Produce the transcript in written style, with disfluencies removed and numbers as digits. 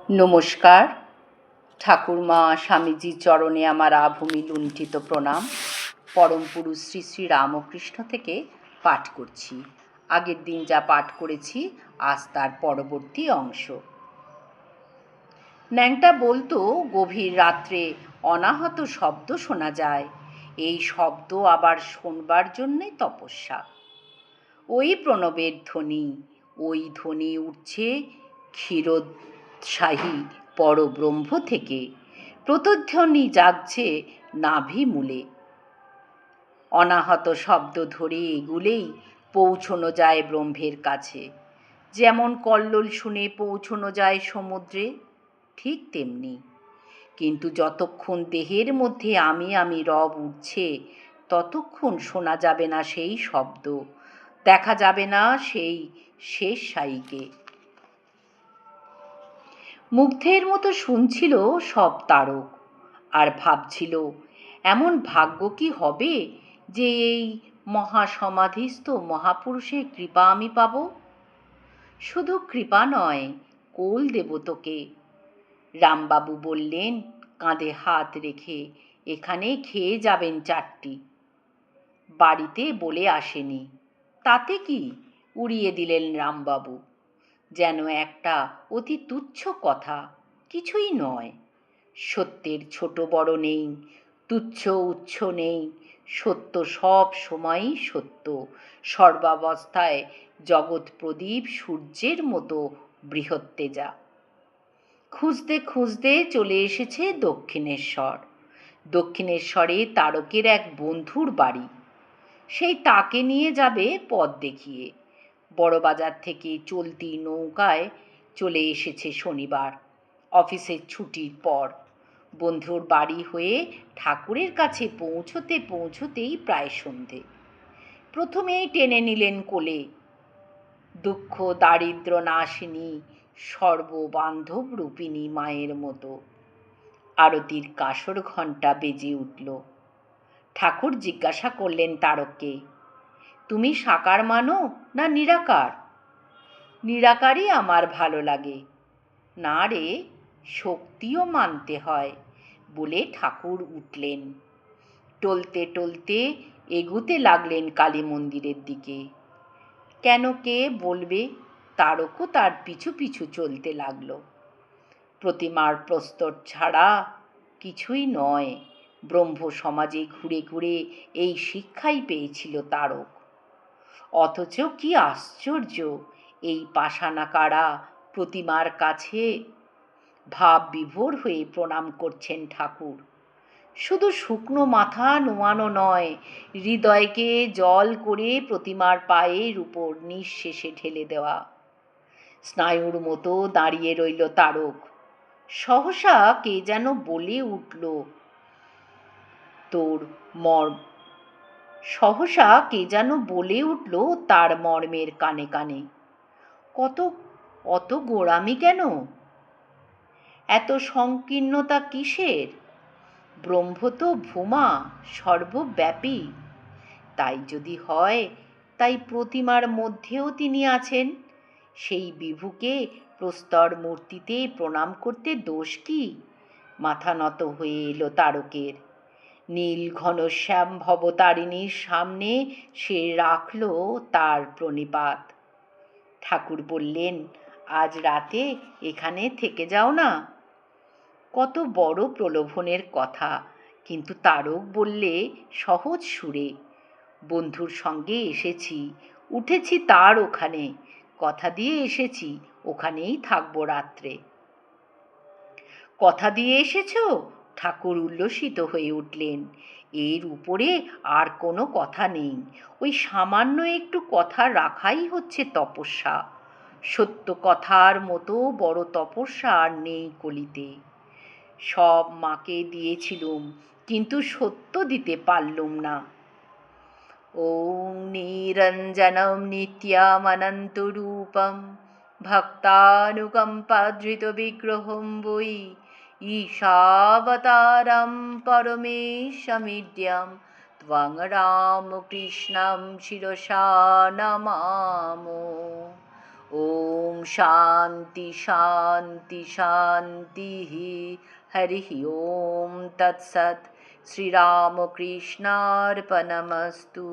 নমস্কার। ঠাকুরমা স্বামীজির চরণে আমার আভূমি লুণ্ঠিত প্রণাম। পরম পুরুষ শ্রী শ্রী রামকৃষ্ণ থেকে পাঠ করছি। আগের দিন যা পাঠ করেছি আজ তার পরবর্তী অংশ। ন্যাংটা বলতো, গভীর রাত্রে অনাহত শব্দ শোনা যায়। এই শব্দ আবার শোনবার জন্যে তপস্যা। ওই প্রণবের ধ্বনি, ওই ধ্বনি উঠছে ক্ষীরোৎসাহী পরব্রহ্ম থেকে, প্রতিধ্বনি জাগছে নাভি মূলে। অনাহত শব্দ ধরে এগুলেই পৌঁছনো যায় ব্রহ্মের কাছে। যেমন কল্লোল শুনে পৌঁছনো যায় সমুদ্রে, ঠিক তেমনি। কিন্তু যতক্ষণ দেহের মধ্যে আমি রব উঠছে, ততক্ষণ শোনা যাবে না সেই শব্দ, দেখা যাবে না সেই শেষ সাইকে। মুগ্ধের মতো শুনছিল সব তারক, আর ভাবছিল এমন ভাগ্য কি হবে যে এই মহাসমাধিস্থ মহাপুরুষের কৃপা আমি পাব। শুধু কৃপা নয়, কোল দেব তোকে। রামবাবু বললেন কাঁধে হাত রেখে, এখানে খেয়ে যাবেন চারটি। বাড়িতে বলে আসেনি, তাতে কি, উড়িয়ে দিলেন রামবাবু। যেন একটা অতি তুচ্ছ কথা, কিছুই নয়। সত্যের ছোট বড় নেই, তুচ্ছ উচ্ছ নেই, সত্য সব সময়ই সত্য, সর্বাবস্থায় জগৎ প্রদীপ সূর্যের মতো বৃহত্তেজা। খুঁজতে খুঁজতে চলে এসেছে দক্ষিণেশ্বর। দক্ষিণেশ্বরে তারকের এক বন্ধুর বাড়ি। সেই তাকে নিয়ে যাবে পথ দেখিয়ে। বড়বাজার থেকে চলতি নৌকায় চলে এসেছে শনিবার, অফিসের ছুটির পর। বন্ধুর বাড়ি হয়ে ঠাকুরের কাছে পৌঁছতে পৌঁছতেই প্রায় সন্ধে। প্রথমেই টেনে নিলেন কোলে দুঃখ দারিদ্র নাশিনী সর্ববান্ধব রূপিণী মায়ের মতো। আরতির কাসর ঘণ্টা বেজে উঠল। ঠাকুর জিজ্ঞাসা করলেন তারককে, তুমি সাকার মানো না নিরাকার? নিরাকারই আমার ভালো লাগে। না রে, শক্তিও মানতে হয়, বলে ঠাকুর উঠলেন। টলতে টলতে এগুতে লাগলেন কালী মন্দিরের দিকে। কেন কে বলবে, তারকও তার পিছু পিছু চলতে লাগলো। প্রতিমার প্রস্তর ছাড়া কিছুই নয়, ব্রহ্ম সমাজে ঘুরে ঘুরে এই শিক্ষাই পেয়েছিল তারক। অথচ কি আশ্চর্য, এই পাষাণাকারা প্রতিমার কাছে ভাব বিভোর হয়ে প্রণাম করছেন ঠাকুর। শুধু শুকনো মাথা নোয়ানো নয়, হৃদয়কে জল করে প্রতিমার পায়ের উপর নিঃশেষে ঢেলে দেওয়া। স্নায়ুর মতো দাঁড়িয়ে রইল তারক। সহসা কে যেন বলে উঠল, তার মর্মের কানে কানে, অত গোড়ামি কেন, এত সংকীর্ণতা কিসের? ব্রহ্ম তো ভূমা, সর্বব্যাপী। তাই যদি হয়, তাই প্রতিমার মধ্যেও তিনি আছেন। সেই বিভুকে প্রস্তর মূর্তিতে প্রণাম করতে দোষ কি? মাথা নত হয়ে এলো তারকের। নীল ঘনশ্যাম ভবতারিণীর সামনে সে রাখল তার প্রণিপাত। ঠাকুর বললেন, আজ রাতে এখানে থেকে যাও না। কত বড় প্রলোভনের কথা, কিন্তু তারক বললে সহজ সুরে, বন্ধুর সঙ্গে এসেছি, উঠেছি তার ওখানে, কথা দিয়ে এসেছি, ওখানেই থাকবো রাত্রে। কথা দিয়ে এসেছো? ঠাকুর উল্লসিত হয়ে উঠলেন। এর উপরে আর কোনো কথা নেই, ওই সামান্য একটু কথা রাখাই হচ্ছে তপস্যা। সত্য কথার মতো বড় তপস্যা আর নেই কলিতে। সব মাকে দিয়েছিলুম, কিন্তু সত্য দিতে পারলুম না। ওং নিরঞ্জনম নিত্যামনন্তরূপম ভক্তানুকম্পাধৃত বিগ্রহম বৈ ঈশাবতারম পরমেশমিড্যম ত্বং রামকৃষ্ণম শিরসা নমামো। ওম শান্তি শান্তি শান্তি। হরি ওম তৎসৎ। শ্রীরামকৃষ্ণার্পণমস্তু।